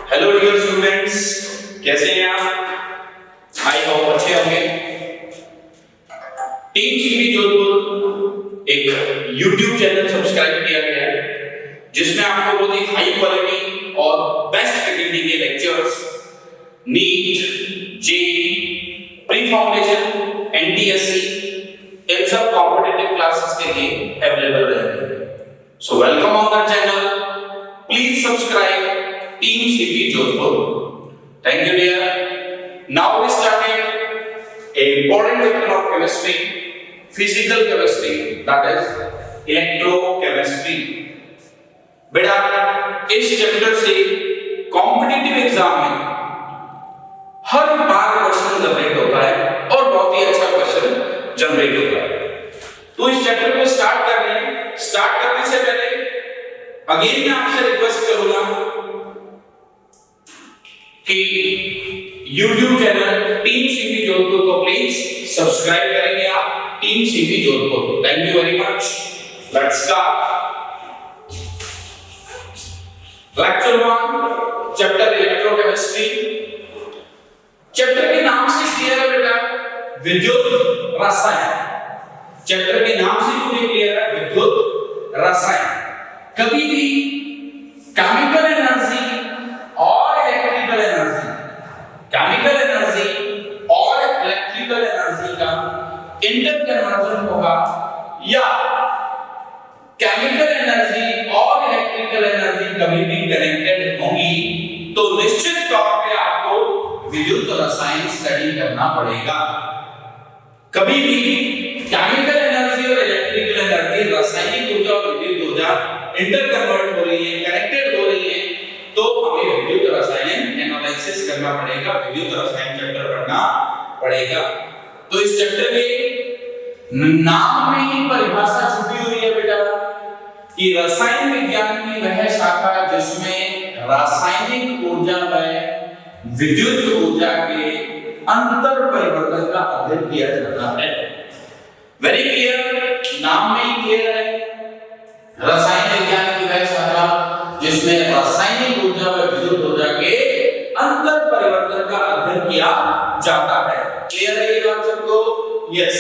Hello dear students, कैसे हैं आप? आई होप अच्छे होंगे। टीम सीवी जोधपुर एक यूट्यूब चैनल सब्सक्राइब किया गया है जिसमें आपको बहुत ही हाई क्वालिटी और बेस्ट फैकल्टी के lectures NEET, JEE, pre foundation, NTSC इन सब कॉम्पिटिटिव क्लासेस के लिए अवेलेबल रहेंगे। So welcome on the channel, please subscribe Team CP Jodhpur. Thank you dear. Now we started a important chapter of chemistry, physical chemistry, that is electrochemistry. बेटा इस chapter से competitive exam में हर बार question generate होता है और बहुत ही अच्छा question generate होता है। तो इस चैप्टर को स्टार्ट करने से पहले अगेन मैं आपसे रिक्वेस्ट करूंगा कि YouTube channel team CV Jodhpur को प्लीज सब्सक्राइब करेंगे आप, team CV Jodhpur. Thank you very much. Let's start lecture 1, chapter electrochemistry. Chapter के नाम से क्लियर है बेटा, विद्युत रसायन। चैप्टर के नाम से मुझे क्लियर है, विद्युत रसायन। कभी भी केमिकल एनर्जी और इलेक्ट्रिकल एनर्जी का इंटरकन्वर्जन होगा या केमिकल एनर्जी और इलेक्ट्रिकल एनर्जी कभी भी कनेक्टेड होंगी तो निश्चित तौर पे आपको विद्युत रसायन स्टडी करना पड़ेगा। कभी भी केमिकल एनर्जी और इलेक्ट्रिकल एनर्जी, रासायनिक ऊर्जा और विद्युत ऊर्जा इंटरकन्वर्ट हो रही है, कनेक्टेड हो रही है, तो हमें विद्युत रसायन एनालिसिस करना पड़ेगा, विद्युत रसायन चैप्टर पढ़ना पड़ेगा। तो इस चैप्टर के नाम में ही परिभाषा छुपी हुई है बेटा कि रसायन विज्ञान की वह शाखा जिसमें रासायनिक ऊर्जा व विद्युत ऊर्जा के अंतर परिवर्तन का अध्ययन किया जाता है। वेरी क्लियर, नाम में ही क्लियर है, रसायन विज्ञान की वह शाखा जिसमें रासायनिक ऊर्जा व विद्युत ऊर्जा के अंतर परिवर्तन का अध्ययन किया जाता है। क्लियर है ये बात सबको? Yes.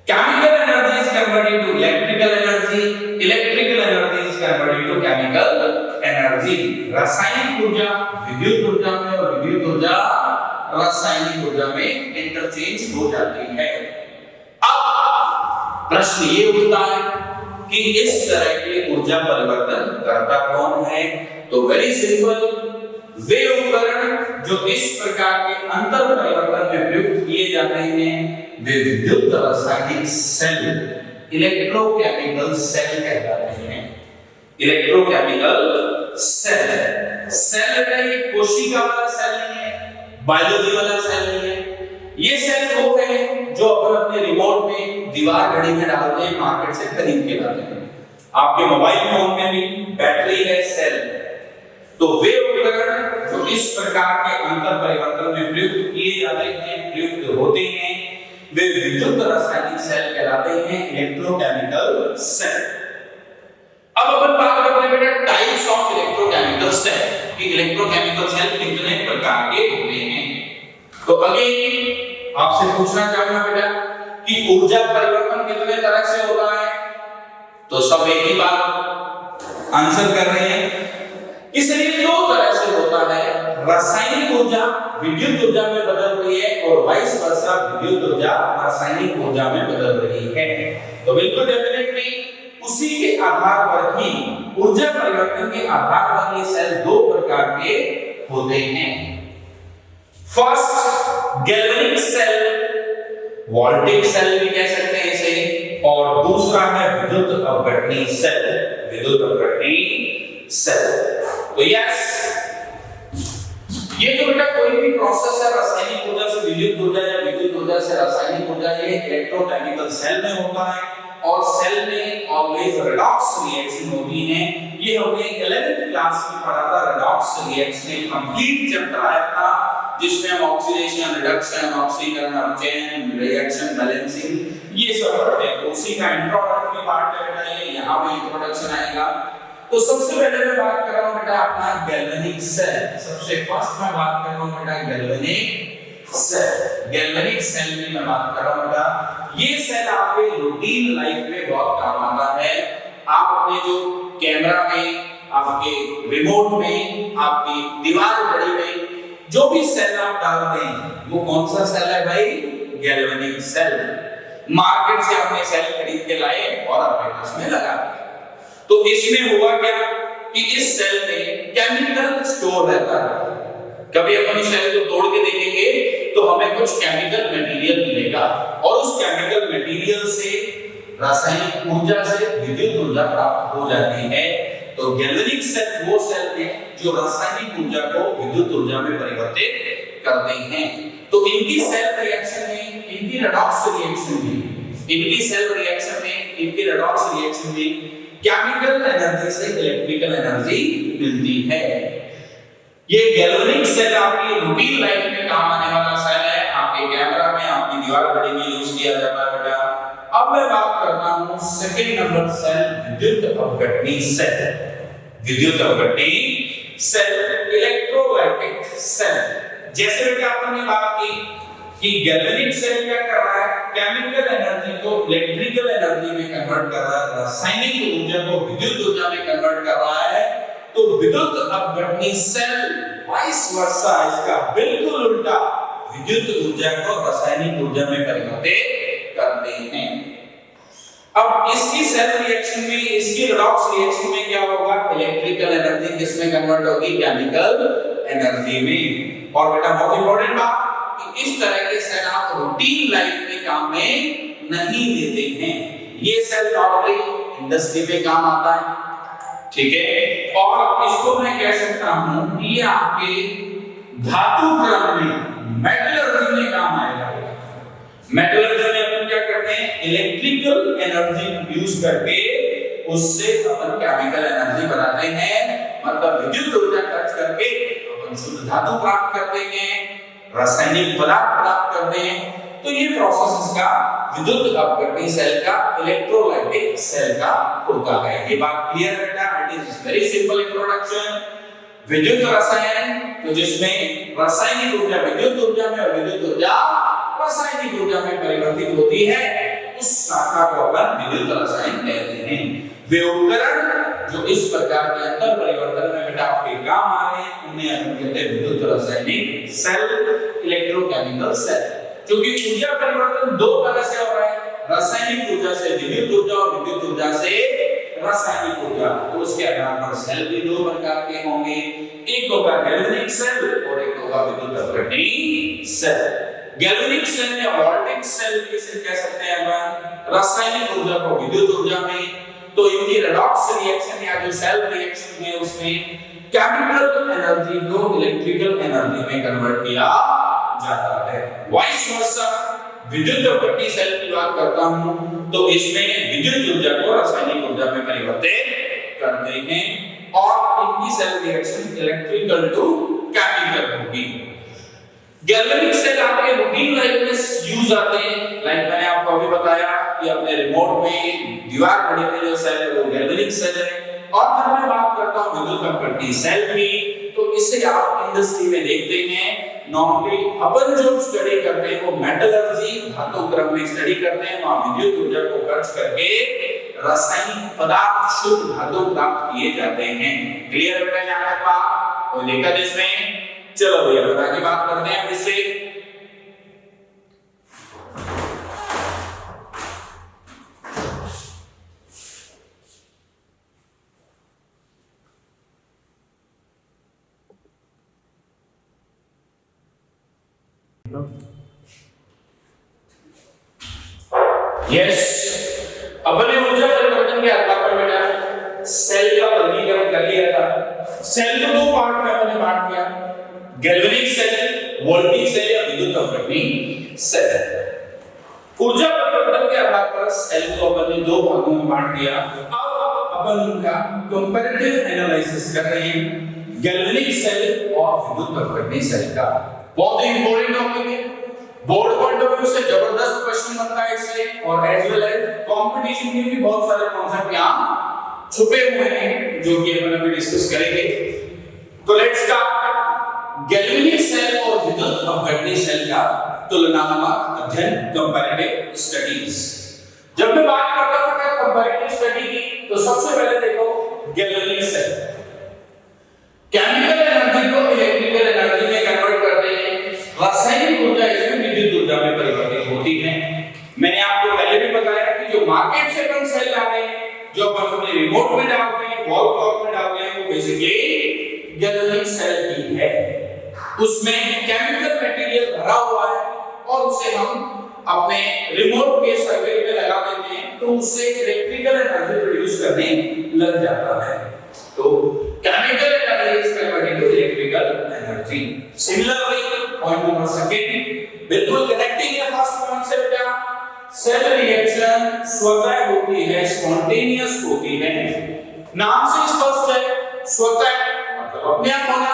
Chemical energy is converted to electrical energy, electrical energy is converted to chemical energy. रासायनिक ऊर्जा विद्युत ऊर्जा में और विद्युत ऊर्जा रासायनिक ऊर्जा में इंटरचेंज हो जाती है। अब प्रश्न ये उठता है कि इस तरह के ऊर्जा परिवर्तन करता कौन है? तो वेरी सिंपल, वे उपकरण जो इस प्रकार के अंतर परिवर्तन में प्रयुक्त किए जाते हैं वे विद्युत रासायनिक सेल, इलेक्ट्रोकेमिकल सेल कहलाते हैं। इलेक्ट्रोकेमिकल सेल, सेल का ये कोशिका वाला सेल नहीं है, बायोलॉजी वाला सेल नहीं है। ये सेल वो है जो अपन अपने रिमोट में दीवार घड़ी में डालते हैं, मार्केट से खरीद के लाते हैं। आपके मोबाइल फोन में भी बैटरी है, सेल। तो वे उपकरण जो इस प्रकार के अंतर परिवर्तन में प्रयुक्त किए जाते हैं, प्रयुक्त होते हैं, वे विद्युत रासायनिक सेल कहलाते हैं, इलेक्ट्रोकेमिकल सेल। अब अपन बात करते हैं बेटा टाइप्स ऑफ इलेक्ट्रोकेमिकल सेल कि इलेक्ट्रोकेमिकल सेल कितने प्रकार के होते हैं। तो अगेन आपसे पूछना चाहूंगा बेटा कि ऊर्जा परिवर्तन कितने तरह से होता है? तो सब एक ही बात आंसर कर रहे हैं कि सर ये दो तरह से होता है, रासायनिक ऊर्जा विद्युत ऊर्जा में बदल रही है और वाइस वर्सा, विद्युत ऊर्जा रासायनिक ऊर्जा में बदल रही है। तो बिल्कुल डेफिनेटली उसी के आधार पर ही, ऊर्जा परिवर्तन के आधार पर ये सेल दो प्रकार के होते हैं। First galvanic cell, voltaic cell भी कह सकते हैं इसे, और दूसरा है विद्युत अपघटनी सेल, विद्युत अपघटनी सेल। तो यस, ये जो बेटा कोई भी प्रोसेस है रासायनिक ऊर्जा से विद्युत ऊर्जा या विद्युत ऊर्जा से रासायनिक ऊर्जा, ये इलेक्ट्रोकेमिकल सेल में होता है और सेल में ऑलवेज रेडॉक्स रिएक्शन होती है। ये हमने 11th क्लास में पढ़ा था, रेडॉक्स रिएक्शन कंप्लीट चैप्टर आया था जिसमें हम ऑक्सीडेशन, रिडक्शन, ऑक्सीकरण, अपचयन, रिएक्शन, बैलेंसिंग ये सब पढ़ते हैं। तो उसी का इंट्रोडक्टरी पार्ट है बेटा, ये यहां पे इंट्रोडक्शन आएगा। तो सबसे पहले मैं बात कर रहा हूं बेटा अपना गैल्वेनिक सेल। सबसे फर्स्ट मैं बात कर रहा हूं बेटा गैल्वेनिक सेल। गैल्वेनिक सेल की मैं बात कर रहा हूं बेटा। ये सेल आपके रूटीन लाइफ में बहुत काम आता है। आप अपने जो कैमरा में, आपके रिमोट में, आपकी दीवार घड़ी में जो भी सेल आप डालते हैं वो कौन सा सेल है भाई? Galvanic cell. मार्केट से आपने सेल खरीद के लाए और apparatus में लगा दिया। तो इसमें हुआ क्या कि इस सेल में केमिकल स्टोर रहता है। कभी अपन इस सेल को तोड़ के देखेंगे तो हमें कुछ केमिकल मटेरियल मिलेगा और उस केमिकल मटेरियल से रासायनिक ऊर्जा से विद्युत ऊर्जा प्राप्त हो जाती है। तो गैल्वेनिक सेल वो सेल है जो रासायनिक ऊर्जा को विद्युत ऊर्जा में परिवर्तित करते हैं। तो इनकी सेल रिएक्शन में, इनकी रेडॉक्स रिएक्शन में, इनकी सेल रिएक्शन में, इनकी रेडॉक्स रिएक्शन में केमिकल एनर्जी से इलेक्ट्रिकल एनर्जी मिलती है। ये गैल्वेनिक सेल आपकी रूटीन लाइफ में काम आने वाला सेल है। आपके कैमरा में, आपकी दीवार घड़ी में यूज किया जाता है बेटा। अब मैं बात करता हूं सेकंड नंबर सेल, विद्युत अपघटनी सेल। विद्युत अपघटनी सेल, इलेक्ट्रोलाइटिक सेल। जैसे बेटा आपने बात की कि गैल्वेनिक सेल क्या कर रहा है? केमिकल एनर्जी को इलेक्ट्रिकल एनर्जी में कन्वर्ट कर रहा है, रासायनिक ऊर्जा को विद्युत ऊर्जा में कन्वर्ट कर रहा है। तो विद्युत अपघटनी सेल वाइस वर्सा, इसका बिल्कुल उल्टा, विद्युत ऊर्जा को रासायनिक ऊर्जा में परिवर्तित करते हैं। अब इसकी सेल रिएक्शन में, इसकी रेडॉक्स रिएक्शन में क्या होगा? इलेक्ट्रिकल एनर्जी किसमें कन्वर्ट होगी? केमिकल एनर्जी में। और बेटा बहुत इंपॉर्टेंट बात कि इस तरह के सेल आप रूटीन लाइफ में काम में नहीं देते हैं। ये सेल नॉर्मली इंडस्ट्री में काम आता है, ठीक है। और इसको मैं कह सकता हूं कि ये आपके धातु क्रम में, मेटलर्जी में काम आएगा। मेटलर्जी में अपन क्या करते हैं? इलेक्ट्रिकल एनर्जी यूज करके उससे अपन केमिकल एनर्जी बनाते हैं, मतलब विद्युत ऊर्जा खर्च करके अपन शुद्ध धातु प्राप्त करते हैं, रासायनिक पदार्थ प्राप्त करते हैं। तो ये प्रोसेस इसका विद्युत अपघटनी सेल का, इलेक्ट्रोलाइटिक सेल का होता है। ये बात क्लियर है बेटा? It is very simple introduction. विद्युत रसायन, तो जिसमें रासायनिक ऊर्जा विद्युत ऊर्जा में और विद्युत ऊर्जा रासायनिक ऊर्जा में परिवर्तित होती है, उस शाखा को अपन विद्युत रसायन कहते हैं। वे उपकरण जो इस प्रकार के अंतर परिवर्तन में बेटा आपके काम आ रहे हैं, उन्हें हम कहते हैं विद्युत रासायनिक सेल, इलेक्ट्रोकेमिकल सेल। क्योंकि ऊर्जा परिवर्तन दो तरह से हो रहा है, रासायनिक ऊर्जा से विद्युत ऊर्जा और विद्युत ऊर्जा से रासायनिक ऊर्जा। तो उसके आधार पर सेल भी दो प्रकार के होंगे, एक होगा गैल्वेनिक सेल और एक होगा विद्युत अपघटनी सेल। गैल्वेनिक सेल या वोल्टिक सेल किसे कह सकते हैं अपन? रासायनिक ऊर्जा को विद्युत ऊर्जा में। तो इनकी रेडॉक्स रिएक्शन या जो सेल रिएक्शन है उसमें केमिकल एनर्जी को इलेक्ट्रिकल एनर्जी में कन्वर्ट किया जाता है। वाइस वर्सा, विद्युत अपघटनी सेल की बात करता हूं तो इसमें विद्युत ऊर्जा को रासायनिक ऊर्जा में परिवर्तित करते हैं और इनकी cell reaction electrical to chemical होगी। गैल्वेनिक सेल आपके रूटीन लाइफ में यूज आते हैं। लाइक मैंने आपको अभी बताया कि अपने रिमोट में, दीवार घड़ी में जो सेल है वो गैल्वेनिक सेल है। और जब मैं बात करता हूं विद्युत अपघटनी सेल की, तो इसे आप इंडस्ट्री में देखते हैं। नॉर्मली अपन जो स्टडी करते हैं वो मेटलर्जी, धातु क्रम में स्टडी करते हैं। वहां विद्युत ऊर्जा को खर्च करके रासायनिक पदार्थ, शुद्ध धातु प्राप्त किए जाते हैं। क्लियर है बेटा यहां तक बात? कोई दिक्कत इसमें? चलो भैया बता के बात करते हैं इससे। यस, अपने ऊर्जा परिवर्तन के आधार पर बेटा सेल का वर्गीकरण कर लिया था। सेल को दो पार्ट में हमने बांट दिया, गैल्वेनिक सेल, वोल्टिक सेल या विद्युत अपघटनी सेल। ऊर्जा परिवर्तन के आधार पर सेल को अपन ने दो भागों में बांट दिया। अब अपन उनका कंपैरेटिव एनालिसिस कर रहे हैं, गैल्वेनिक सेल और विद्युत अपघटनी सेल का। बहुत ही इंपॉर्टेंट टॉपिक है, बोर्ड पॉइंट ऑफ व्यू से जबरदस्त क्वेश्चन बनता है इससे, और एज वेल एज कंपटीशन में भी बहुत सारे कॉन्सेप्ट यहां छुपे हुए हैं जो कि अपन अभी डिस्कस करेंगे। तो लेट्स स्टार्ट गैल्वेनिक सेल और विद्युत अपघटनी सेल का तुलनात्मक अध्ययन, कंपैरेटिव स्टडीज। जब मैं बात करता था कंपैरेटिव स्टडी की, तो सबसे पहले देखो गैल्वेनिक सेल केमिकल एनर्जी को इलेक्ट्रिकल एनर्जी में कन्वर्ट करते हैं। रासायनिक ऊर्जा इसमें विद्युत ऊर्जा में परिवर्तित होती है। मैंने आपको पहले भी बताया कि जो मार्केट से अपन सेल ला रहे हैं, जो अपन अपने रिमोट में डालते हैं, वॉल क्लॉक में डालते हैं, वो बेसिकली गैल्वेनिक सेल की है। उसमें केमिकल मटेरियल भरा हुआ है और उसे हम अपने रिमोट के सर्किट में लगा देते हैं, तो उससे इलेक्ट्रिकल एनर्जी प्रोड्यूस करने लग जाता है। तो chemical energy is converted to electrical energy. Similarly point number second बिल्कुल कनेक्टिंग है फर्स्ट पॉइंट से बेटा। सेल रिएक्शन स्वतः होती है, स्पॉन्टेनियस होती है। नाम से स्पष्ट है, स्वतः मतलब अपने आप होना।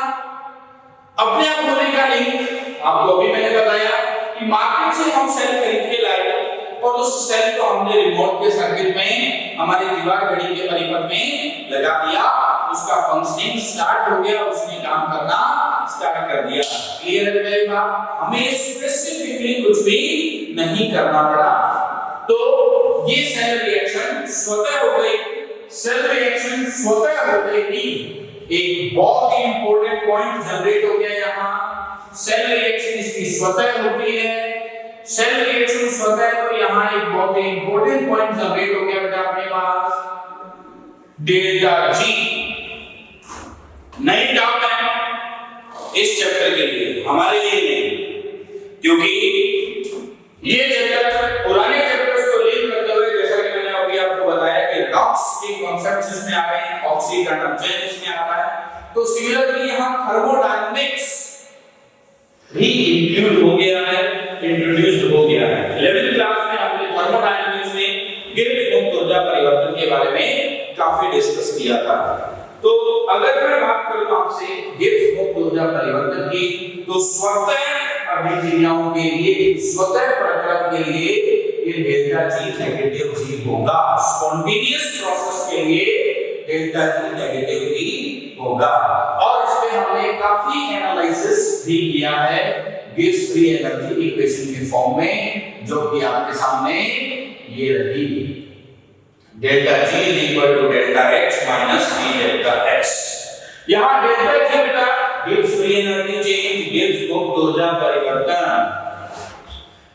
अपने आप होने का लिंक आपको अभी मैंने बताया कि मार्केट से हम सेल खरीद के लाए और उस सेल को हमने रिमोट के सर्किट में हमारी दीवार घड़ी के परिपथ में लगा दिया, उसका फंक्शनिंग स्टार्ट हो गया, उसने काम करना स्टार्ट कर दिया। क्लियर है मेरी बात? हमें स्पेसिफिकली कुछ भी नहीं करना पड़ा। तो ये सेल रिएक्शन स्वतः हो गई। सेल रिएक्शन स्वतः होते ही एक बहुत ही इंपॉर्टेंट पॉइंट जनरेट हो गया यहाँ। सेल रिएक्शन इसकी स्वतः होती है। सेल रिएक्शन स्वतः, तो यहाँ एक बहुत ही इंपॉर्टेंट पॉइंट जनरेट हो गया बेटा अपने पास, डेल्टा जी। नहीं डाउट है इस चैप्टर के लिए, हमारे लिए नहीं, क्योंकि ये चैप्टर पुराने चैप्टर्स को लीड करते हुए, जैसा कि मैंने अभी आपको बताया कि रॉक्स के कॉन्सेप्ट्स इसमें आ गए हैं, ऑक्सीकरण इसमें आ रहा है। तो सिमिलरली यहाँ थर्मोडायनामिक्स भी इंक्लूड हो गया है, इंट्रोड्यूस्ड हो गया है। 11th क्लास में हमने थर्मोडायनामिक्स में गिब्स मुक्त ऊर्जा परिवर्तन के बारे में काफी डिस्कस किया था। तो अगर मैं बात करूं आपसे गिब्स मुक्त ऊर्जा परिवर्तन की, तो स्वतः अभिक्रियाओं के लिए, स्वतः प्रक्रम के लिए ये डेल्टा जी नेगेटिव ही होगा। स्पॉन्टेनियस प्रोसेस के लिए डेल्टा जी नेगेटिव ही होगा। और इस पे हमने काफी एनालिसिस भी किया है गिब्स फ्री एनर्जी इक्वेशन के फॉर्म में, जो कि आपके सामने ये रही, delta G is equal to delta H minus d delta x। यहाँ डेल्टा G बेटा Gibbs free energy change, Gibbs मुक्त ऊर्जा परिवर्तन।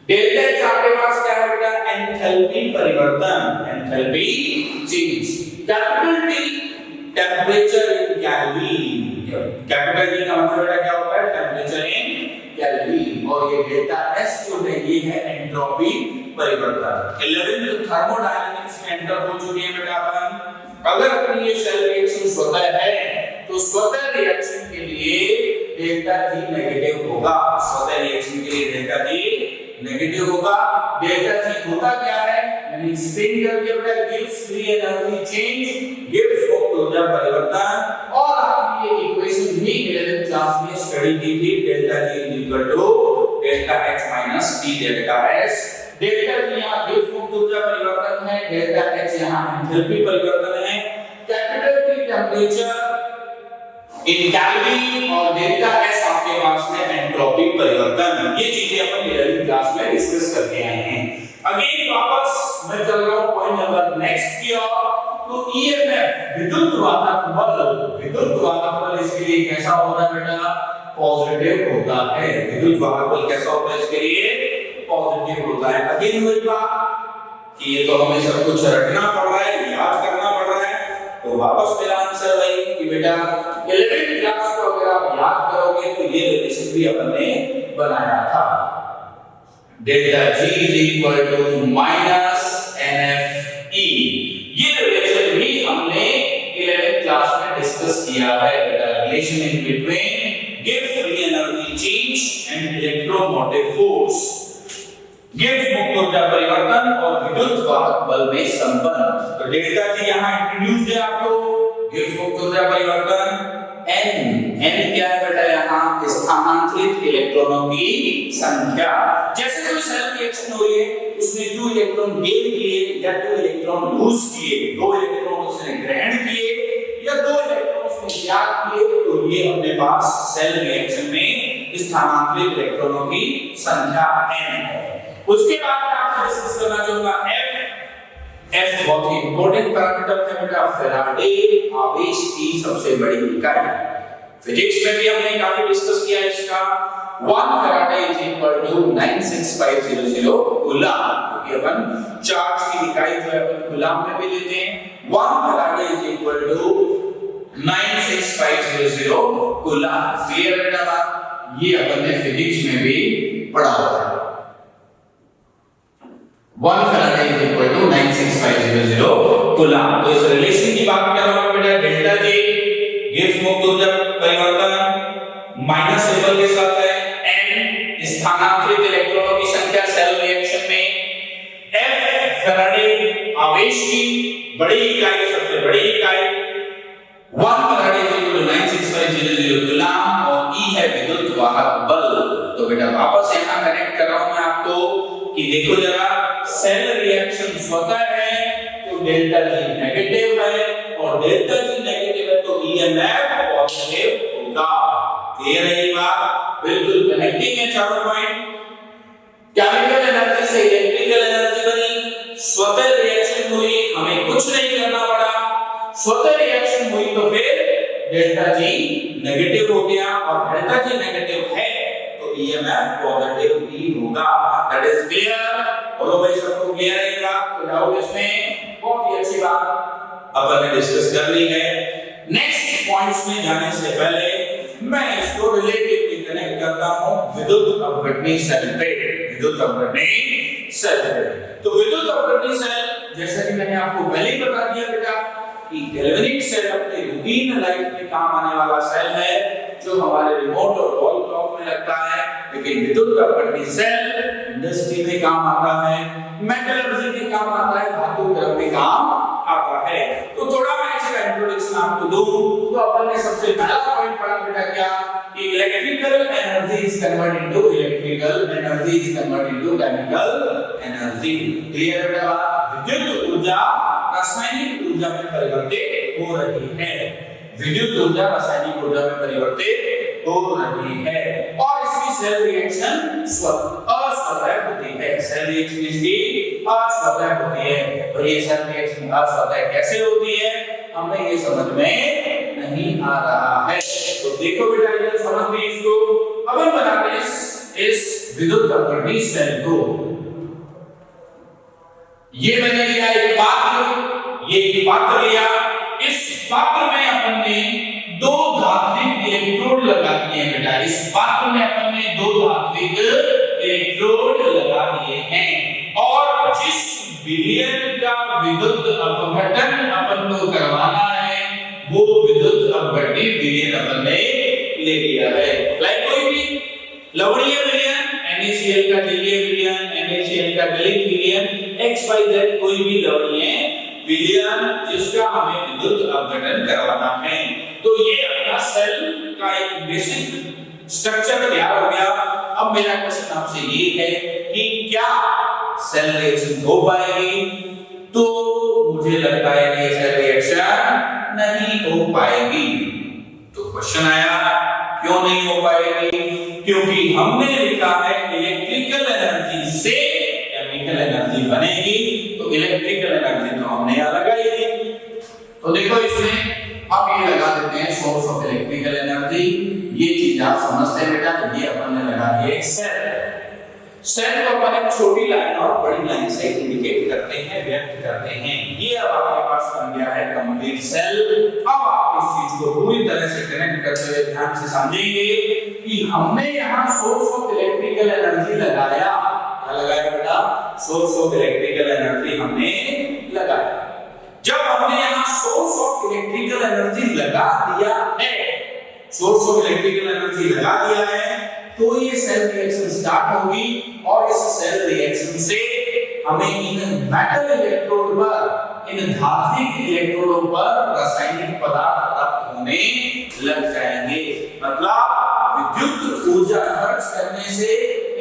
डेल्टा H आपके पास क्या है बेटा? एंथैल्पी परिवर्तन, enthalpy change. Capital T temperature in kelvin. Capital T का मतलब बेटा क्या होता है? Temperature in kelvin. और ये डेल्टा S जो है ये है एंट्रोपी परिवर्तन। 11th थर्मोडायनामिक्स में एंटर हो चुके हैं बेटा अपन। अगर अपनी ये सेल रिएक्शन स्वतः है, तो स्वतः रिएक्शन के लिए डेल्टा G नेगेटिव होगा। स्वतः रिएक्शन के लिए डेल्टा G नेगेटिव होगा। डेल्टा G होता क्या है? मैंने एक्सप्लेन कर दिया बेटा, Gibbs free energy change, Gibbs मुक्त ऊर्जा परिवर्तन। और आपने ये इक्वेशन भी 11th क्लास में स्टडी की थी, delta G delta H minus d delta S। Delta G यहाँ गिब्स मुक्त ऊर्जा परिवर्तन है, डेल्टा H यहाँ एंथैल्पी परिवर्तन है। Capital T temperature in kelvin और डेल्टा S आपके पास में एंट्रोपी परिवर्तन। ये चीजें अपन 11th क्लास में डिस्कस करके आए हैं। अगेन वापस मैं चल रहा हूं पॉइंट नंबर नेक्स्ट की ओर। तो ईएमएफ विद्युत वाहक बल, विद्युत वाहक बल इसके लिए कैसा होता है बेटा? पॉजिटिव होता है। विद्युत वाहक बल कैसा होता है इसके लिए? पॉजिटिव होता है। अगेन वही बात कि ये तो हमें सब कुछ रटना पड़ रहा है, याद करना पड़ रहा है। तो वापस मेरा आंसर वही कि बेटा 11th क्लास को अगर आप याद करोगे तो ये रिलेशन भी अपन ने बनाया था, delta G is equal to minus NFE। ये रिलेशन भी हमने 11th क्लास में डिस्कस किया है बेटा, relation in between Gibbs free energy change and electromotive force. Gibbs मुक्त ऊर्जा परिवर्तन और विद्युत वाहक बल में संबंध। तो डेल्टा G यहाँ इंट्रोड्यूस्ड है आपको, गिब्स मुक्त ऊर्जा परिवर्तन। n क्या है बेटा? यहाँ स्थानांतरित इलेक्ट्रॉनों की संख्या। जैसे कोई सेल रिएक्शन हो रही है, उसने 2 इलेक्ट्रॉन गेन किए या 2 इलेक्ट्रॉन लूज किए, 2 इलेक्ट्रॉन उसने ग्रहण किए या 2 इलेक्ट्रॉन उसने त्याग किए, तो ये अपने पास सेल रिएक्शन में स्थानांतरित इलेक्ट्रॉनों की संख्या n है। उसके बाद मैं आपसे डिस्कस करना चाहूंगा F बहुत ही इंपॉर्टेंट पैरामीटर है बेटा, फैराडे आवेश की सबसे बड़ी इकाई। फिजिक्स में भी हमने काफी डिस्कस किया इसका। 1 Faraday is equal to 96500 coulomb, क्योंकि अपन चार्ज की इकाई जो है अपन कूलम में भी लेते हैं। 1 Faraday is equal to 96500 coulomb. Clear है बेटा बात? ये अपन ने फिजिक्स में भी पढ़ा हुआ है। 1 Faraday is equal to 96500 coulomb. तो इस रिलेशन की बात कर रहा हूं बेटा, डेल्टा G गिब्स मुक्त ऊर्जा परिवर्तन माइनस सिंबल के साथ है, n स्थानांतरित इलेक्ट्रॉनों की संख्या सेल रिएक्शन में, F फैराडे आवेश की बड़ी इकाई, सबसे बड़ी इकाई, 1 Faraday is equal to 96500 coulomb, और E है विद्युत वाहक बल। तो बेटा वापस यहां कनेक्ट कर रहा हूं मैं आपको कि देखो जरा, सेल रिएक्शन स्वतः है तो डेल्टा G नेगेटिव है, और डेल्टा G नेगेटिव है तो EMF पॉजिटिव होगा। क्लियर है ये बात? बिल्कुल कनेक्टिंग है चारों पॉइंट। केमिकल एनर्जी से इलेक्ट्रिकल एनर्जी बनी, स्वतः रिएक्शन हुई, हमें कुछ नहीं करना पड़ा, स्वतः रिएक्शन हुई तो फिर डेल्टा G नेगेटिव हो गया, और डेल्टा G नेगेटिव है तो EMF पॉजिटिव ही होगा। That is clear? बोलो भाई सबको क्लियर है ये बात? तो डाउट इसमें? बहुत ही अच्छी बात अपन ने डिस्कस कर ली है। नेक्स्ट पॉइंट्स में जाने से पहले मैं इसको रिलेटिवली कनेक्ट करता हूं विद्युत अपघटनी सेल पे। विद्युत अपघटनी सेल पे, तो विद्युत अपघटनी सेल, जैसा कि मैंने आपको पहले ही बता दिया बेटा कि गैल्वेनिक सेल अपने रूटीन लाइफ में काम आने वाला सेल है, जो हमारे रिमोट और वॉल क्लॉक में लगता है। लेकिन विद्युत अपघटनी सेल इंडस्ट्री में काम आता है, मेटलर्जी में काम आता है, धातु क्रम में काम आता है। तो थोड़ा मैं इसका इंट्रोडक्शन आपको दूं तो अपन ने सबसे पहला पॉइंट पढ़ा बेटा क्या, कि electrical energy is converted into electrical energy is converted into chemical energy. Clear है बेटा? विद्युत ऊर्जा रासायनिक ऊर्जा में परिवर्तित हो रही है। विद्युत ऊर्जा रासायनिक ऊर्जा में परिवर्तित हो रही है, और इसकी सेल रिएक्शन अस्वतः होती है। सेल रिएक्शन इसकी अस्वतः होती है, और ये सेल रिएक्शन अस्वतः कैसे होती है हमें ये समझ में नहीं आ रहा है। तो देखो बेटा इधर समझ में इसको। अब हम बनाते हैं इस विद्युत अपघटनी सेल को। ये मैंने लिया एक पात्र, ये एक पात्र लिया, इस पात्र में अपन ने 2 धात्विक इलेक्ट्रोड लगा दिए बेटा। इस पात्र में अपन ने 2 धात्विक इलेक्ट्रोड लगा दिए हैं, और जिस विलयन का विद्युत अपघटन अपन को करवाना है वो विद्युत अपघटनी विलयन अपन ने ले लिया है। लाइक कोई भी लवणीय विलयन, NaCl का जलीय विलयन, NaCl का गलित विलयन, XYZ कोई भी लवणीय विलयन जिसका हमें विद्युत अपघटन करवाना है। तो ये अपना सेल का एक बेसिक स्ट्रक्चर तैयार हो गया। अब मेरा क्वेश्चन आपसे ये है कि क्या सेल रिएक्शन हो पाएगी? तो मुझे लगता है कि सेल रिएक्शन नहीं हो पाएगी। तो क्वेश्चन आया क्यों नहीं हो पाएगी? क्योंकि हमने लिखा है इलेक्ट्रिकल एनर्जी से केमिकल एनर्जी बनेगी, तो इलेक्ट्रिकल एनर्जी तो हमने यहां लगाई थी। तो देखो इसमें अब ये लगा देते हैं सोर्स ऑफ इलेक्ट्रिकल एनर्जी। ये चीज आप समझते हैं बेटा, ये अपन ने लगा दिया एक सेल। सेल को अपन एक छोटी लाइन और बड़ी लाइन से इंडिकेट करते हैं, व्यक्त करते हैं। ये अब आपके पास बन गया है कंप्लीट सेल। अब आप इस चीज को पूरी तरह से कनेक्ट करते हुए ध्यान से समझेंगे कि हमने यहाँ सोर्स ऑफ इलेक्ट्रिकल एनर्जी लगाया। क्या लगाया बेटा? सोर्स ऑफ इलेक्ट्रिकल एनर्जी हमने लगाया। जब हमने यहाँ सोर्स ऑफ इलेक्ट्रिकल एनर्जी लगा दिया है, सोर्स ऑफ इलेक्ट्रिकल एनर्जी लगा दिया है, तो ये सेल रिएक्शन स्टार्ट होगी, और इस सेल रिएक्शन से हमें इन मेटल इलेक्ट्रोड पर, इन धात्विक इलेक्ट्रोडों पर रासायनिक पदार्थ प्राप्त होने लग जाएंगे। मतलब विद्युत ऊर्जा खर्च करने से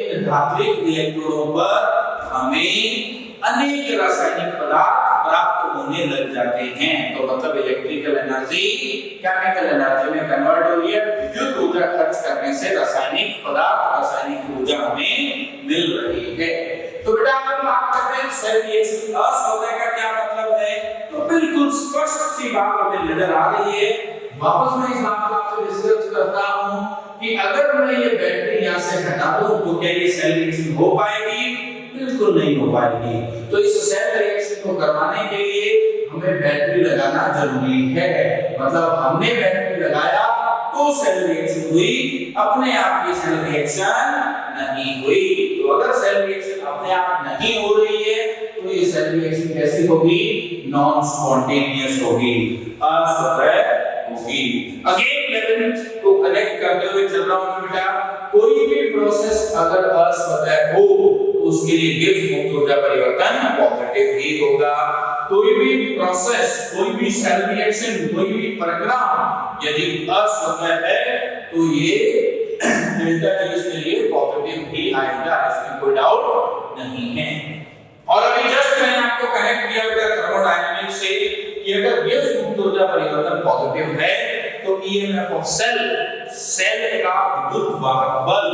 इन धात्विक इलेक्ट्रोडों पर हमें अनेक रासायनिक पदार्थ प्राप्त होने लग जाते हैं। तो मतलब इलेक्ट्रिकल एनर्जी केमिकल एनर्जी में कन्वर्ट हो रही है। विद्युत ऊर्जा खर्च करने से रासायनिक पदार्थ, रासायनिक ऊर्जा हमें मिल रही है। तो बेटा हम बात करते हैं सेल रिएक्शन असफलता का क्या मतलब है। तो बिल्कुल स्पष्ट सी बात हमें नजर आ रही है। वापस मैं इस बात को आपसे डिस्कस करता हूं कि अगर मैं ये बैटरी यहां से हटा दूं तो क्या ये सेल रिएक्शन हो पाएगी? बिल्कुल नहीं हो पाएगी। तो इस सेल रिएक्शन को करवाने के लिए हमें बैटरी लगाना जरूरी है। मतलब हमने बैटरी लगाया तो सेल रिएक्शन हुई, अपने आप ये सेल रिएक्शन नहीं हुई। तो अगर सेल रिएक्शन अपने आप नहीं हो रही है तो ये सेल रिएक्शन कैसी होगी? नॉन स्पॉन्टेनियस होगी, असफल होगी। अगेन 11th को कनेक्ट करते हुए चल रहा हूं बेटा। कोई भी प्रोसेस अगर असफल हो तो उसके लिए गिब्स मुक्त ऊर्जा परिवर्तन पॉजिटिव ही होगा। कोई भी प्रोसेस, कोई भी सेल रिएक्शन, कोई भी परिणाम यदि असफल है तो ये डेल्टा जी इसके लिए पॉजिटिव ही आएगा, इसमें कोई डाउट नहीं है। और अभी जस्ट मैंने आपको कनेक्ट किया बेटा थर्मोडायनामिक्स से कि अगर गिब्स मुक्त ऊर्जा परिवर्तन पॉजिटिव है तो ईएमएफ ऑफ सेल का विद्युत वाहक बल,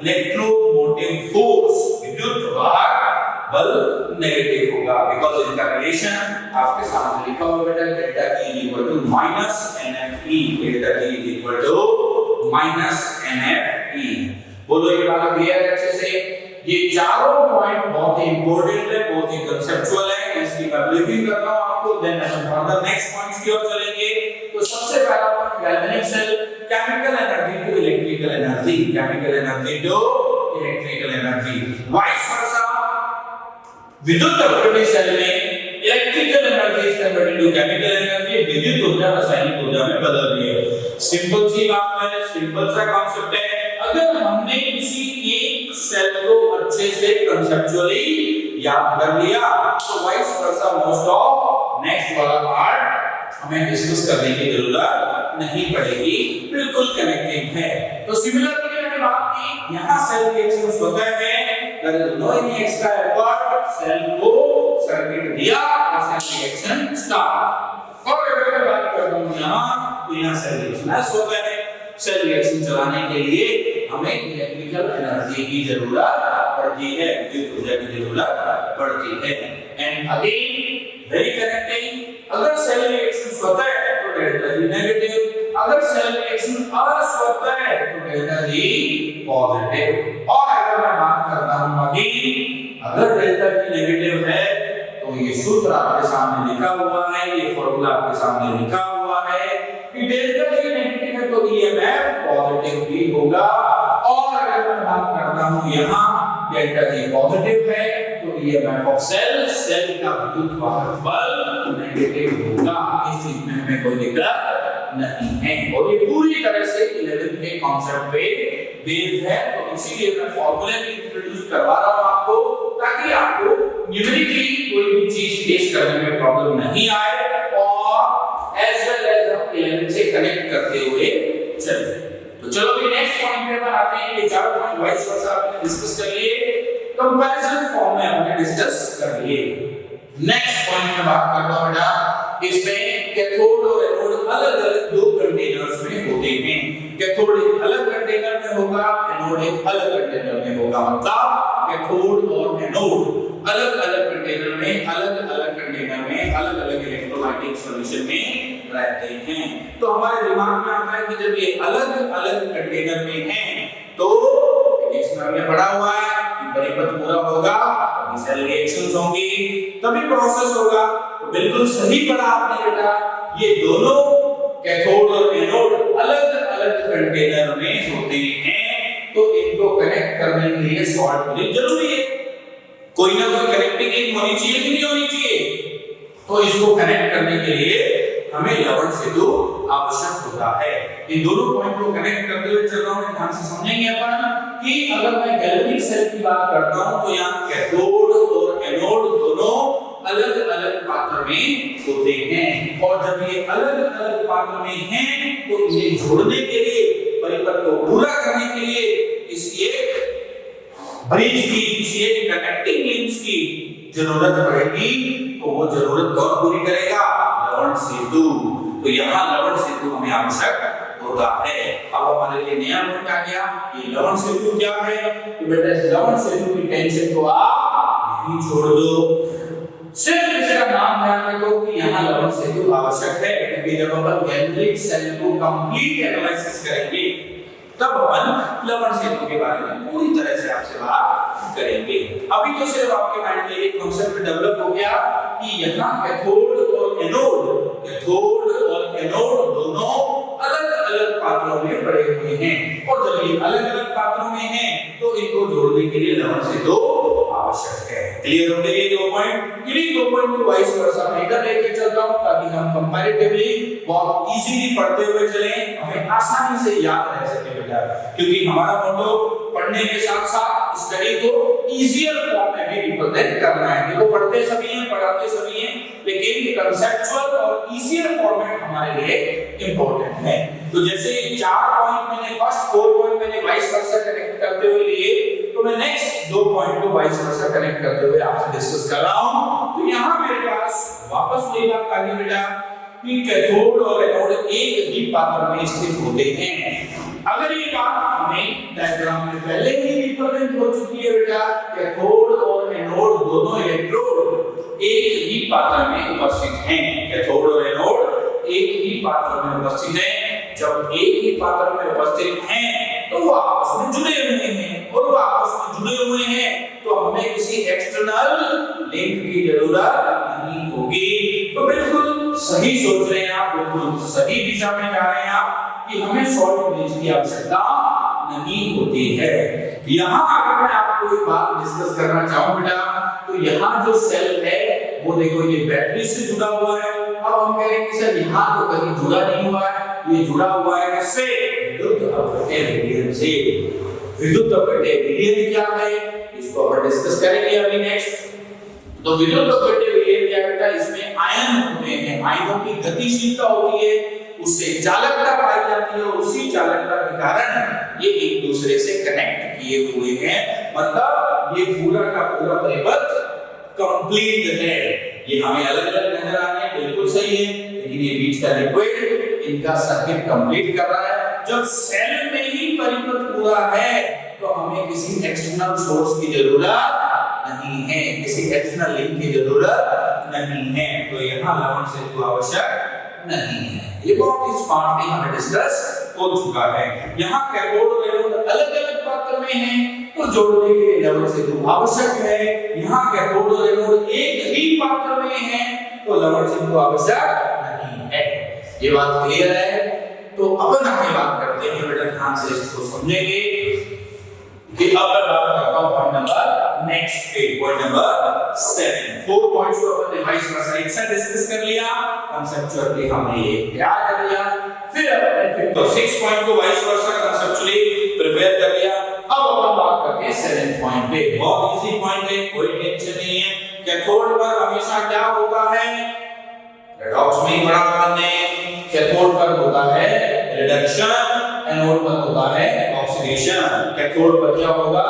इलेक्ट्रोमोटिव फोर्स, विद्युत वाहक बल नेगेटिव होगा। बिकॉज़ इनका रिलेशन आपके सामने लिखा हुआ बेटा, delta G equal to minus NFE, delta G equal to minus NFE। बोलो ये बात क्लियर है अच्छे से? ये चारों पॉइंट बहुत ही इंपॉर्टेंट है, बहुत ही कंसेप्चुअल है, इसकी मैं ब्रीफिंग कर रहा हूं आपको। देन हम फर्दर नेक्स्ट पॉइंट्स की ओर चलेंगे। तो सबसे पहला point galvanic cell, chemical energy to electrical energy, chemical energy to electrical energy, vice versa. विद्युत अपव्यय सेल में electrical energy is converted to chemical energy, विद्युत ऊर्जा रासायनिक ऊर्जा में बदल रही है। सिंपल सी बात है, सिंपल सा कांसेप्ट है। अगर हमने किसी एक सेल को अच्छे से कंसेप्चुअली याद कर लिया तो vice versa most of next वाला पार्ट हमें डिस्कस करने की जरूरत नहीं पड़ेगी, बिल्कुल कनेक्टिंग है। तो सिमिलरली मैंने बात की, यहां सेल रिएक्शंस होता है, there is no any extra effort, cell को सर्किट दिया और सेल रिएक्शन स्टार्ट। और अगर मैं बात करता हूं यहां तो यहां सेल रिएक्शन होता है। सेल रिएक्शन चलाने के लिए हमें इलेक्ट्रिकल एनर्जी की जरूरत पड़ती है, विद्युत ऊर्जा की जरूरत पड़ती है। एंड अगेन वेरी कनेक्टिंग, अगर सेल रिएक्शन होता है तो डेल्टा जी नेगेटिव, अगर सेल रिएक्शन असफल है तो डेल्टा जी पॉजिटिव। और अगर मैं बात करता हूं अगेन, अगर डेल्टा जी नेगेटिव है तो ये सूत्र आपके सामने लिखा हुआ है, ये फॉर्मूला आपके सामने लिखा हुआ है कि डेल्टा जी नेगेटिव है तो ईएमएफ पॉजिटिव भी होगा। और अगर मैं बात करता हूं यहां डेल्टा जी पॉजिटिव है तो ईएमएफ ऑफ सेल का विद्युत वाहक बल नेगेटिव होगा। इस चीज में हमें कोई दिक्कत नहीं है और ये पूरी तरह से 11th के कांसेप्ट पे बेस्ड है। तो इसीलिए मैं फार्मूले भी इंट्रोड्यूस करवा रहा हूं आपको, ताकि आपको न्यूमेरिकली कोई भी चीज फेस करने में प्रॉब्लम नहीं आए और एज वेल एज हम 11th से कनेक्ट करते हुए चलें। तो चलो भी नेक्स्ट पॉइंट पे आते हैं। ये चार पॉइंट वाइस वर्सा आपने डिस्कस कर लिए, कंपैरिजन फॉर्म में हमने डिस्कस कर लिए। नेक्स्ट पॉइंट में बात करता हूं बेटा, इसमें कैथोड और एनोड अलग-अलग दो कंटेनर्स में होते हैं। कैथोड एक अलग कंटेनर में होगा, एनोड एक अलग कंटेनर में होगा। मतलब कैथोड और एनोड अलग-अलग कंटेनर में, अलग-अलग कंटेनर में, अलग-अलग इलेक्ट्रोलाइटिक सॉल्यूशन में रहते हैं। तो हमारे दिमाग में आता है कि जब ये अलग-अलग कंटेनर में हैं तो इसमें हमने पढ़ा हुआ है कि परिपथ पूरा होगा तभी सेल रिएक्शंस होंगी, तभी प्रोसेस होगा। तो बिल्कुल सही पढ़ा आपने बेटा, ये दोनों कैथोड और एनोड अलग-अलग कंटेनर में होते हैं तो इनको कनेक्ट करने के लिए सॉल्ट होनी जरूरी है। कोई ना कोई कनेक्टिंग लिंक होनी चाहिए कि नहीं होनी चाहिए? तो इसको कनेक्ट करने के लिए हमें लवण सेतु आवश्यक होता है। इन दोनों पॉइंट को कनेक्ट करते हुए चल रहा हूं, ध्यान से समझेंगे अपन कि अगर मैं गैल्वेनिक सेल की बात करता हूं तो यहां कैथोड और एनोड दोनों अलग-अलग पात्र में होते हैं और जब ये अलग-अलग पात्र में हैं तो इन्हें जोड़ने के लिए, परिपथ को पूरा करने के लिए इस एक ब्रिज की, किसी एक कनेक्टिंग लिंक्स की जरूरत पड़ेगी। तो वो जरूरत कौन पूरी करेगा? लवण सेतु। तो यहाँ लवण सेतु हमें आवश्यक होता है। अब हमारे लिए नया पॉइंट आ गया कि लवण सेतु क्या है। तो बेटा इस लवण सेतु की टेंशन को आप यहीं छोड़ दो, सिर्फ इसका नाम ध्यान रखो कि यहाँ लवण सेतु आवश्यक है, क्योंकि जब अपन गैंग्लिक सेल को कंप्लीट एनालिसिस करेंगे तब अपन लवण सेतु के बारे में पूरी तरह से आपसे बात करेंगे। अभी तो सिर्फ आपके माइंड में एक कांसेप्ट डेवलप हो गया कि यहाँ कैथोड और एनोड दोनों अलग-अलग पात्रों में पड़े हुए हैं, और जब ये अलग-अलग पात्रों में हैं तो इनको जोड़ने के लिए लवण सेतु आवश्यक है। क्लियर हो गए ये दो पॉइंट? इन्हीं दो पॉइंट को वाइस वर्सा मैं इधर लेके चलता हूं ताकि हम कंपैरेटिवली बहुत इजीली पढ़ते हुए चलें, हमें आसानी से याद रह सके बेटा, क्योंकि हमारा मोटो पढ़ने के साथ-साथ स्टडी को इजियर फॉर्म में भी रिप्रेजेंट करना है। देखो पढ़ते सभी हैं, पढ़ाते सभी हैं, लेकिन कंसेप्चुअल और इजियर फॉर्मेट हमारे लिए इंपॉर्टेंट है। तो जैसे 4 पॉइंट मैंने फर्स्ट 4 पॉइंट मैंने वाइस वर्सा कनेक्ट करते हुए लिए, तो मैं नेक्स्ट 2 पॉइंट को वाइस वर्सा कनेक्ट करते हुए आपसे डिस्कस कर रहा हूं। तो यहां मेरे पास वापस वही बात आ गई बेटा कि कैथोड और एनोड एक ही पात्र में स्थित होते हैं। अगर ये बात हमें डायग्राम में पहले ही रिप्रेजेंट हो चुकी है बेटा, कैथोड और एनोड दोनों इलेक्ट्रोड एक ही पात्र में उपस्थित हैं। कैथोड और एनोड एक ही पात्र में उपस्थित हैं। जब एक ही पात्र में उपस्थित हैं तो वो आपस में जुड़े हुए हैं, और वो आपस में जुड़े हुए हैं तो हमें किसी एक्सटर्नल लिंक की जरूरत नहीं होगी। तो बिल्कुल सही सोच रहे हैं आप, बिल्कुल सही दिशा में जा रहे हैं आप कि हमें सॉल्ट ब्रिज की आवश्यकता नहीं होती है। यहाँ अगर मैं आपको एक बात डिस्कस करना चाहूँ बेटा, तो यहाँ जो सेल है वो देखो ये बैटरी से जुड़ा हुआ है। अब हम कह रहे हैं कि सर यहाँ तो कहीं जुड़ा नहीं हुआ है, ये जुड़ा हुआ है किससे? विद्युत अपव्यय विलयन से। विद्युत अपव्यय विलयन क्या है इसको अपन डिस्कस करेंगे अभी नेक्स्ट। तो विद्युत अपव्यय विलयन क्या बेटा, इसमें आयन होते हैं, आयनों की गतिशीलता होती है, उससे चालकता पाई जाती है, और उसी चालकता के कारण ये एक दूसरे से कनेक्ट किए हुए हैं। मतलब ये पूरा का पूरा परिपथ कंप्लीट है। ये हमें अलग-अलग नजर आ रहे हैं, बिल्कुल सही है, लेकिन ये बीच का लिक्विड इनका सर्किट कंप्लीट कर रहा है। जब सेल में ही परिपथ पूरा है तो हमें किसी एक्सटर्नल सोर्स की जरूरत नहीं है, किसी एक्सटर्नल लिंक की जरूरत नहीं है। तो यहाँ लवण सेतु आवश्यक नहीं है। ये बहुत ही स्मार्टली हमें डिस्कस हो चुका है। यहाँ कैथोड और एनोड अलग-अलग पात्र में हैं तो जोड़ने के लिए लवण सेतु आवश्यक है। यहाँ कैथोड और एनोड एक ही पात्र में हैं तो लवण सेतु आवश्यक नहीं है। ये बात क्लियर है? तो अपन आगे बात करते हैं बेटा, ध्यान से इसको समझेंगे कि अब मैं बात करता हूं पॉइंट नंबर नेक्स्ट पे, पॉइंट नंबर 7। 4 पॉइंट्स को अपन वाइस वर्सा एक साथ डिस्कस कर लिया, कांसेप्चुअली हमने ये तैयार कर लिया। फिर अपन तो 6 पॉइंट को वाइस वर्सा कांसेप्चुअली प्रिपेयर कर लिया। अब अपन बात करते हैं 7th पॉइंट पे। बहुत इजी पॉइंट है, कोई टेंशन नहीं है। कैथोड पर हमेशा क्या होता है? रेडॉक्स में पढ़ा हमने, कैथोड पर होता है रिडक्शन, एनोड पर होता है ऑक्सीडेशन। कैथोड पर क्या होगा?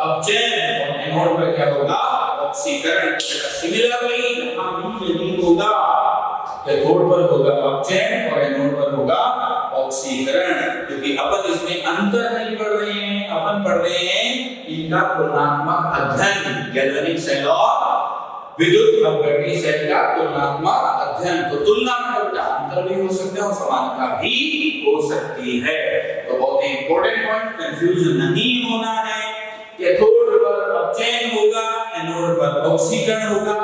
अपचयन, और एनोड पर क्या होगा? ऑक्सीकरण। सिमिलरली यहाँ भी यही होगा, कैथोड पर होगा अपचयन और एनोड पर होगा ऑक्सीकरण। क्योंकि अपन इसमें अंतर नहीं पढ़ रहे हैं, अपन पढ़ रहे हैं इनका तुलनात्मक अध्ययन, गैल्वेनिक सेल और विद्युत अपव्यय सेल का तुलनात्मक अध्ययन। तो तुलना में अंतर भी हो सकते हैं और समानता भी हो सकती है। तो बहुत ही इंपॉर्टेंट पॉइंट, कंफ्यूजन नहीं होना है। कैथोड पर अपचयन होगा, एनोड पर ऑक्सीकरण होगा।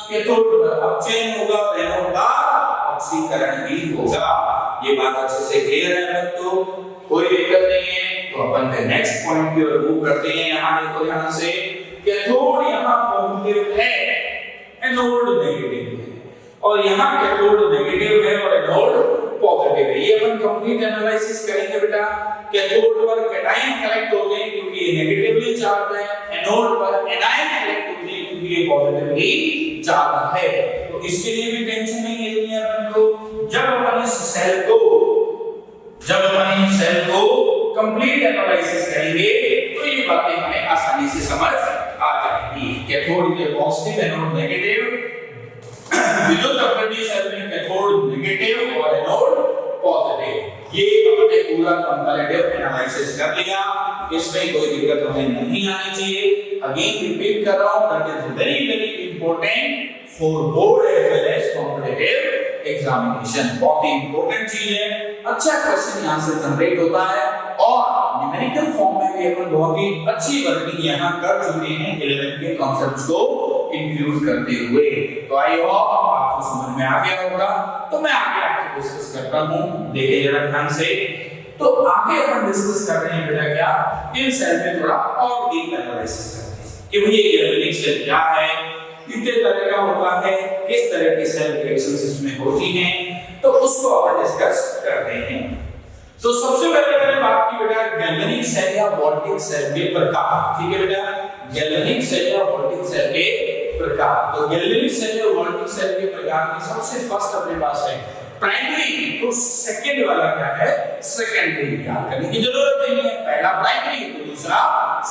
कैथोड पर अपचयन होगा और एनोड पर ऑक्सीकरण भी होगा। ये बात अच्छे से क्लियर है बच्चों? कोई दिक्कत नहीं है। तो अपन फिर नेक्स्ट पॉइंट की ओर मूव करते हैं। यहाँ देखो, यहाँ से कैथोड यहाँ पॉजिटिव है, एनोड नेगेटिव है, और यहाँ कैथोड नेगेटिव है और एनोड पॉजिटिव है। ये अपन कंप्लीट एनालिसिस करेंगे बेटा। कैथोड पर कैटायन कलेक्ट होते हैं क्योंकि ये नेगेटिवली चार्ज है, एनोड पर एनायन कलेक्ट होते हैं क्योंकि ये पॉजिटिवली चार्ज है। तो इसके लिए भी टेंशन नहीं लेनी है अपन को। जब अपन इस सेल को कंप्लीट एनालिसिस करेंगे तो ये बातें हमें आसानी से समझ आ जाएगी। कैथोड के पॉजिटिव, एनोड नेगेटिव, ये अपने पूरा कंपैरेटिव एनालिसिस कर लिया, इसमें कोई दिक्कत हमें नहीं आनी चाहिए। अगेन रिपीट कर रहा हूं, that is very very important for board as well as competitive examination. बहुत ही इंपॉर्टेंट चीज है। अच्छा क्वेश्चन यहां से जनरेट होता है और न्यूमेरिकल फॉर्म में भी अपन बहुत ही अच्छी वर्किंग यहां कर चुके हैं 11 के कांसेप्ट्स को इंक्लूड करते हुए। तो आई होप आपको समझ में आ गया होगा। तो मैं आगे आपसे डिस्कस करता हूं, देखिए जरा ध्यान से। तो आगे अपन डिस्कस कर रहे हैं बेटा क्या, इन सेल में थोड़ा और डीप एनालिसिस करते हैं कि भाई ये गैल्वेनिक सेल क्या है, कितने तरह का होता है, किस तरह की सेल रिएक्शंस इसमें होती हैं, तो उसको अपन डिस्कस करते हैं। तो सबसे पहले मैंने बात की बेटा गैल्वेनिक सेल या वोल्टिक सेल के प्रकार। ठीक है बेटा, गैल्वेनिक सेल या वोल्टिक सेल के प्रकार। तो गैल्वेनिक सेल या वोल्टिक सेल के प्रकार में सबसे फर्स्ट अपने पास है प्राइमरी, तो सेकंड वाला क्या है सेकेंडरी। याद करने की जरूरत नहीं है, पहला प्राइमरी तो दूसरा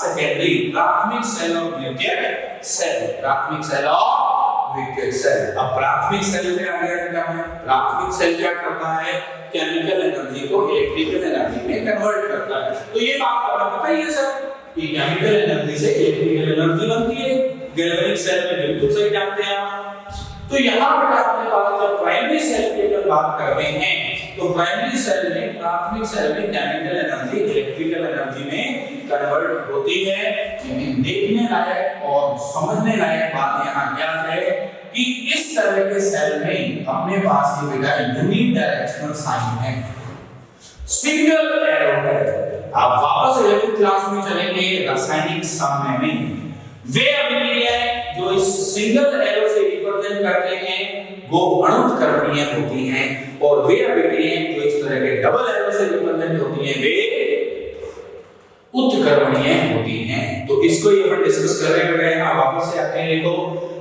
सेकेंडरी। प्राथमिक सेल और द्वितीयक सेल, प्राथमिक सेल और द्वितीयक सेल। अब प्राथमिक सेल में आ गया क्या है, प्राथमिक सेल क्या करता है, केमिकल एनर्जी को इलेक्ट्रिकल एनर्जी में कन्वर्ट करता है। तो ये बात आपको पता ही है सर कि केमिकल एनर्जी से इलेक्ट्रिकल एनर्जी बनती है। गैल्वेनिक सेल में बिल्कुल सही जानते हैं आप। तो यहां पर अपने पास जब प्राइमरी सेल की अगर बात करते हैं तो प्राइमरी सेल में, प्राथमिक सेल में केमिकल एनर्जी इलेक्ट्रिकल एनर्जी में कन्वर्ट होती है। लेकिन देखने लायक और समझने लायक बात यहां क्या है कि इस तरह के सेल में अपने पास ये बेटा यूनि डायरेक्शनल साइन है, सिंगल एरो है। आप वापस 11वीं क्लास में चलेंगे रासायनिक साम्य में, वे अभिक्रियाएं जो इस सिंगल एरो से रिप्रेजेंट करते हैं वो अणुत्क्रमणीय होती हैं, और वे अभिक्रियाएं जो इस तरह के डबल एरो से रिप्रेजेंट होती हैं वे उत्क्रमणीय होती हैं। तो इसको ही अपन डिस्कस कर रहे हैं। वापस से आते हैं, देखो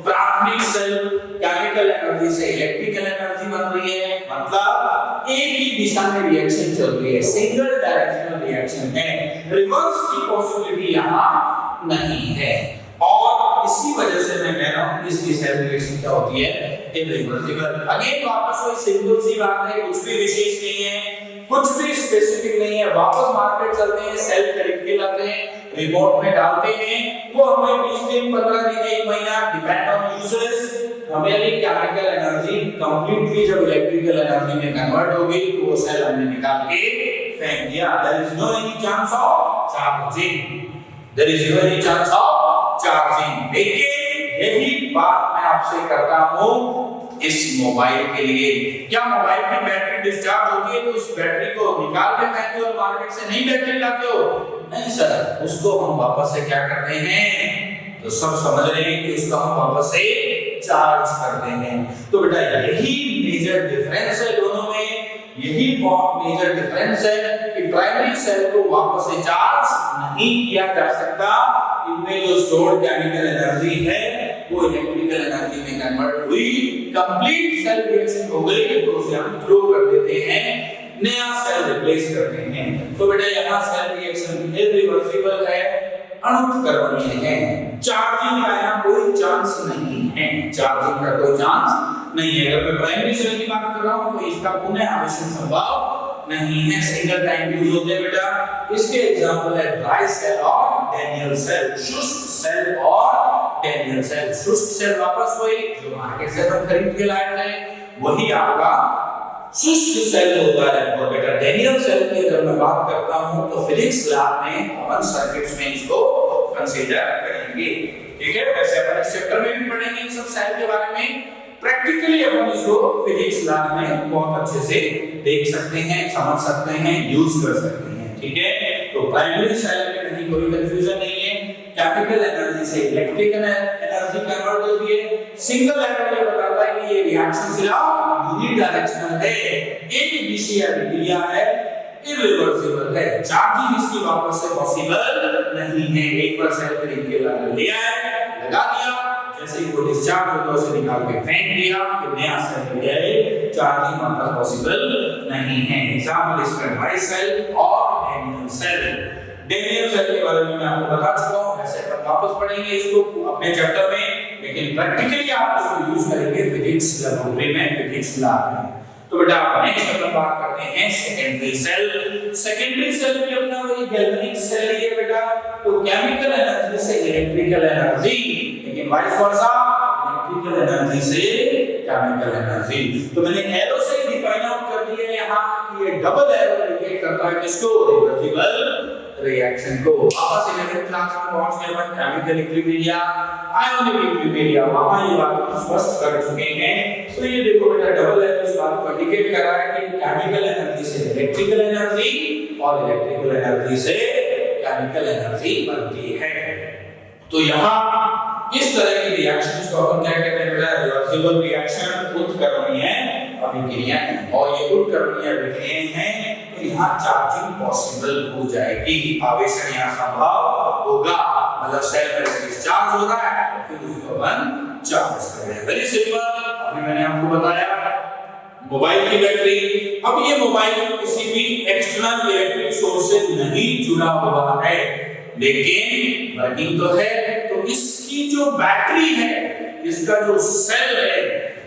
प्राथमिक सेल केमिकल एनर्जी से इलेक्ट्रिकल एनर्जी बन रही है, मतलब एक ही दिशा में रिएक्शन चल रही है, सिंगल डायरेक्शनल रिएक्शन है, रिवर्स की पॉसिबिलिटी यहां नहीं है। और इसी वजह से मैं कह रहा हूं इसकी सेल रिएक्शन क्या होती है, इरिवर्सिबल। अगेन वापस वही सिंपल सी बात है, कुछ भी विशेष नहीं है, कुछ भी स्पेसिफिक नहीं है। वापस मार्केट चलते हैं, सेल खरीद के लाते हैं, रिमोट में डालते हैं, वो हमें 20 दिन 15 दिन 1 महीना डिपेंड ऑन यूजेस हमारी केमिकल एनर्जी कंप्लीटली जब इलेक्ट्रिकल एनर्जी में कन्वर्ट हो गई तो वो सेल हमने निकाल के फेंक दिया। There is no any chance of charging, there is no any chance of charging. देखिए यही बात मैं आपसे करता हूं इस मोबाइल के लिए। क्या मोबाइल की बैटरी डिस्चार्ज होती है तो उस बैटरी को निकाल के फेंक दो, मार्केट से नहीं बैटरी लाते हो? नहीं सर, उसको हम वापस से क्या करते हैं, तो सब समझ रहे हैं कि उसको हम वापस से चार्ज करते हैं। तो बेटा यही मेजर डिफरेंस है दोनों में, यही बहुत मेजर डिफरेंस है कि प्राइमरी सेल को वापस से चार्ज नहीं किया जा सकता, इनमें जो स्टोर्ड केमिकल एनर्जी है वो इलेक्ट्रिकल एनर्जी में कन्वर्ट हुई, कंप्लीट सेल रिएक्शन हो गई तो उसे हम थ्रो कर देते हैं, नया सेल रिप्लेस करते हैं। तो बेटा यहाँ सेल रिएक्शन इरिवर्सिबल है, अणुत्क्रमणीय है, चार्जिंग का यहाँ कोई चांस नहीं है, चार्जिंग का कोई चांस नहीं है। अगर मैं प्राइमरी सेल की बात कर रहा हूँ तो इसका पुनः आवेशन संभव नहीं है, सिंगल टाइम यूज होते हैं बेटा। इसके एग्जांपल है ड्राई सेल और डैनियल सेल, शुष्क सेल और डैनियल सेल। शुष्क सेल वापस वही जो मार्केट से हम खरीद के लाए थे वही आपका शुष्क सेल होता है। और बेटा डैनियल सेल की अगर मैं बात करता हूं तो फिजिक्स लैब में अपन सर्किट्स में इसको कंसीडर करेंगे, ठीक है। वैसे अपन इस चैप्टर में भी पढ़ेंगे इन सब सेल के बारे में, प्रैक्टिकली अपन इसको फिजिक्स लैब में बहुत अच्छे से देख सकते हैं, समझ सकते हैं, यूज कर सकते हैं, ठीक है। तो प्राइमरी सेल में कहीं कोई कंफ्यूजन नहीं है, केमिकल एनर्जी से इलेक्ट्रिकल एनर्जी कन्वर्ट होती है। सिंगल एरो ये बताता है कि ये रिएक्शन सिर्फ यूनिडायरेक्शनल है, एक दिशीय अभिक्रिया है, इरिवर्सिबल है, चार्जिंग इसकी वापस से पॉसिबल नहीं है। एक बार सेल खरीद के लिया है, लगा दिया, जैसे ही वो डिस्चार्ज होता है उसे निकाल के फेंक दिया, फिर नया सेल लिया है, चार्जिंग वापस पॉसिबल नहीं है। एग्जांपल इसका ड्राई सेल और डैनियल सेल। डैनियल सेल के बारे में मैं आपको बता चुका हूं, ऐसे अपन वापस पढ़ेंगे इसको अपने चैप्टर में, लेकिन प्रैक्टिकली आप इसको यूज करेंगे फिजिक्स लैबोरेटरी में, फिजिक्स लैब में, तो बेटा नेक्स्ट अपन बात करते हैं सेकेंडरी सेल। सेकेंडरी सेल भी अपना वही गैल्वेनिक सेल ही है बेटा, तो केमिकल एनर्जी से इलेक्ट्रिकल एनर्जी, लेकिन वाइस वर्सा इलेक्ट्रिकल एनर्जी से केमिकल एनर्जी। तो मैंने एरो से डिफाइन आउट कर दिया यहाँ कि ये डबल एरो इंडिकेट करता है किसको, रिवर्सिबल रिएक्शन को। वापस 11th क्लास में पहुंच गए अपन केमिकल इक्विलिब्रिया, आयोनिक इक्विलिब्रिया, वहां ये बात हम स्पष्ट कर चुके हैं। तो ये देखो बेटा डबल एरो इस बात को इंडिकेट कर रहा है कि केमिकल एनर्जी से इलेक्ट्रिकल एनर्जी और इलेक्ट्रिकल एनर्जी से केमिकल एनर्जी बनती है। तो यहाँ इस तरह की रिएक्शंस को अपन क्या कहते हैं बेटा, रिवर्सिबल रिएक्शन, उत्कर्षणीय अभिक्रियाएं। और ये उत्कर्षणीय अभिक्रियाएं हैं तो यहाँ चार्जिंग पॉसिबल हो जाएगी, आवेशन यहाँ संभव होगा, मतलब सेल में डिस्चार्ज हो रहा है तो फिर उसको अपन चार्ज कर रहे हैं। Very simple. अभी मैंने आपको बताया मोबाइल की बैटरी, अब ये मोबाइल किसी भी एक्सटर्नल इलेक्ट्रिक सोर्स से नहीं जुड़ा हुआ है, लेकिन वर्किंग तो है। तो इसकी जो बैटरी है, इसका जो सेल है,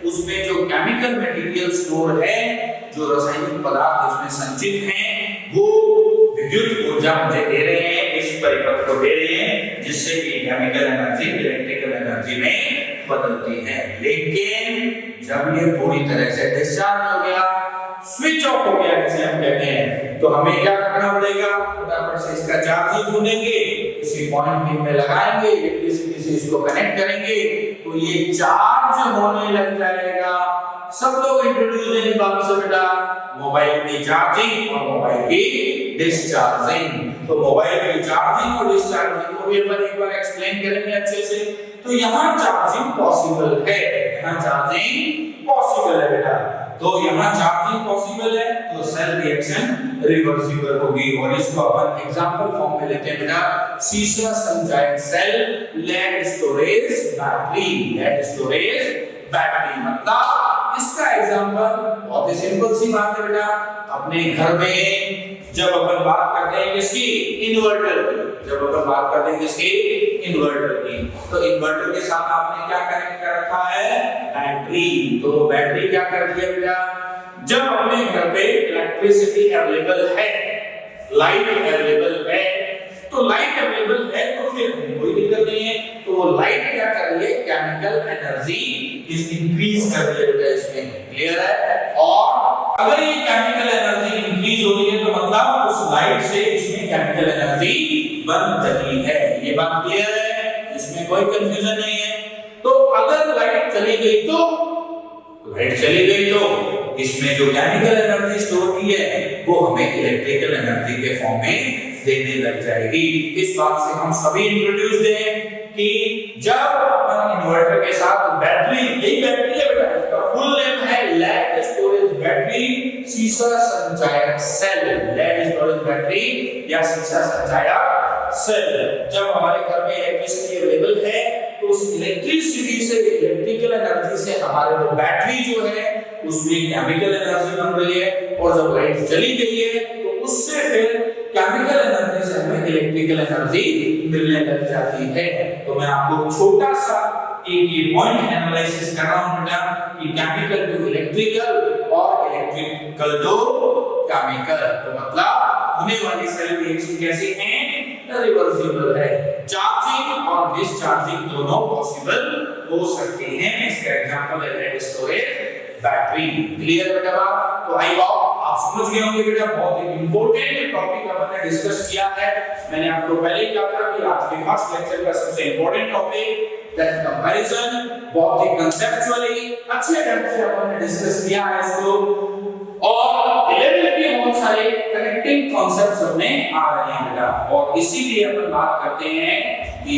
उसमें जो केमिकल मटेरियल स्टोर है, जो रासायनिक पदार्थ उसमें संचित हैं, वो विद्युत ऊर्जा मुझे दे रहे हैं, इस परिपथ को दे रहे हैं, जिससे कि केमिकल एनर्जी इलेक्ट्रिकल एनर्जी में बदलती है। लेकिन जब ये पूरी तरह से डिस्चार्ज हो गया, स्विच ऑफ हो गया जिसे हम कहते हैं, तो हमें क्या करना पड़ेगा, फटाफट से इसका चार्जिंग ढूंढेंगे, इसी पॉइंट पिन में लगाएंगे, इलेक्ट्रिसिटी से इसको कनेक्ट करेंगे, तो ये चार्ज होने लग जाएगा। सब लोग इंट्रोड्यूस हैं बात से बेटा, मोबाइल की चार्जिंग और मोबाइल की डिस्चार्जिंग। तो मोबाइल की चार्जिंग और डिस्चार्जिंग को भी अपन एक बार एक्सप्लेन करेंगे अच्छे से। तो यहाँ चार्जिंग पॉसिबल है, यहाँ चार्जिंग पॉसिबल है बेटा। तो यहाँ चार्जिंग पॉसिबल है तो सेल रिएक्शन रिवर्सिबल होगी। और इसको अपन एग्जांपल फॉर्म में लेते हैं बेटा, सीसा संचयक cell, lead storage battery. Lead storage battery मतलब इसका एग्जांपल बहुत ही सिंपल सी बात है बेटा। अपने घर में जब अपन बात करते हैं किसकी, इन्वर्टर की, जब अपन बात करते हैं किसकी, इन्वर्टर की, तो इन्वर्टर के साथ आपने क्या कनेक्ट कर रखा है, बैटरी। तो बैटरी क्या करती है बेटा, जब अपने घर पे इलेक्ट्रिसिटी अवेलेबल है, लाइट अवेलेबल है, तो लाइट अवेलेबल है तो फिर कोई दिक्कत नहीं है। तो वो लाइट क्या कर रही है, केमिकल एनर्जी इस इंक्रीज कर रही है बेटा इसमें, क्लियर है। और अगर ये केमिकल एनर्जी इंक्रीज हो रही है तो मतलब उस लाइट से इसमें केमिकल एनर्जी बन रही है। ये बात क्लियर है, इसमें कोई कंफ्यूजन नहीं है। तो अगर लाइट चली गई तो इसमें जो केमिकल एनर्जी स्टोर की है वो हमें इलेक्ट्रिकल एनर्जी के फॉर्म में देने लग जाएगी। इस बात से हम सभी इंट्रोड्यूस्ड हैं कि जब अपन इन्वर्टर के साथ बैटरी, यही बैटरी है बेटा, इसका फुल नेम है लेड स्टोरेज बैटरी सीसा संचयक सेल। लेड स्टोरेज बैटरी या सीसा संचयक सेल, जब हमारे घर में इलेक्ट्रिसिटी अवेलेबल है तो उस इलेक्ट्रिसिटी से, इलेक्ट्रिकल एनर्जी से हमारे वो बैटरी जो है उसमें केमिकल एनर्जी बन रही है, और जब लाइट चली गई है तो उससे फिर केमिकल एनर्जी से हमें इलेक्ट्रिकल एनर्जी मिलने लग जाती है। तो मैं आपको छोटा सा एक ये पॉइंट एनालिसिस कर रहा हूं बेटा कि केमिकल टू इलेक्ट्रिकल और इलेक्ट्रिकल टू केमिकल, तो मतलब होने वाली सेल रिएक्शन कैसी है, रिवर्सिबल है। चार्जिंग और डिस्चार्जिंग दोनों पॉसिबल हो सकती हैं। इसका एग्जांपल है लेड स्टोरेज बैटरी। क्लियर बेटा बात? तो आई होप आप समझ गए होंगे बेटा, बहुत ही इंपॉर्टेंट टॉपिक अपन ने डिस्कस किया है। मैंने आपको पहले ही कहा था कि आज के फर्स्ट लेक्चर का सबसे इंपॉर्टेंट टॉपिक दैट कंपैरिजन, बहुत ही कंसेप्चुअली अच्छे ढंग से अपन ने डिस्कस किया है इसको, और 11 के बहुत सारे कनेक्टिंग कॉन्सेप्ट्स हमने आ रहे हैं बेटा। और इसीलिए अपन बात करते हैं कि